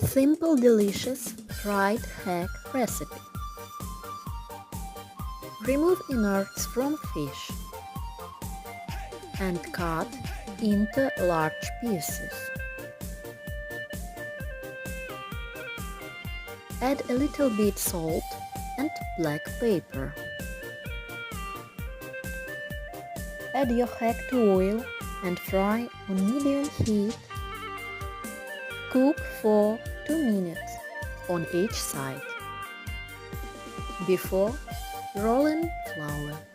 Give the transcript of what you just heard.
Simple, delicious fried hake recipe. Remove innards from fish and cut into large pieces. Add a little bit salt and black pepper. Add your hake to oil and fry on medium heat. Cook for 2 minutes on each side before rolling flour.